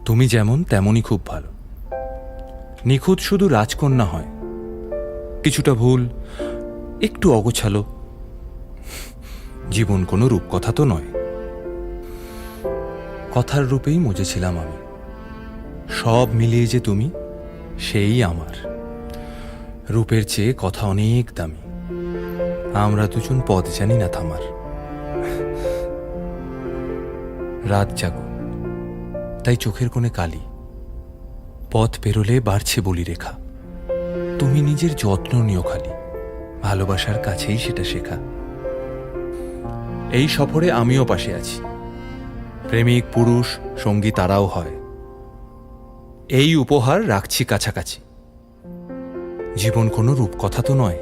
তুমি যেমন তেমনই খুব ভালো। নিখুঁত শুধু রাজকন্যা হয়, কিছুটা ভুল, একটু অগোছালো। জীবন কোনো রূপকথা তো নয়। কথার রূপেই মজেছিলাম আমি। সব মিলিয়ে যে তুমি, সেই আমার। রূপের চেয়ে কথা অনেক দামি। আমরা দুজন পথ জানি না থামার। রাত জাগো, তাই চোখের কোণে কালি। পথ পেরোলে বাড়ছে বলি রেখা। তুমি নিজের যত্ন নিও খালি, ভালোবাসার কাছেই সেটা শেখা। এই সফরে আমিও পাশে আছি। প্রেমিক পুরুষ সঙ্গী তারাও হয়। এই উপহার রাখছি কাছাকাছি। জীবন কোনো রূপকথা তো নয়।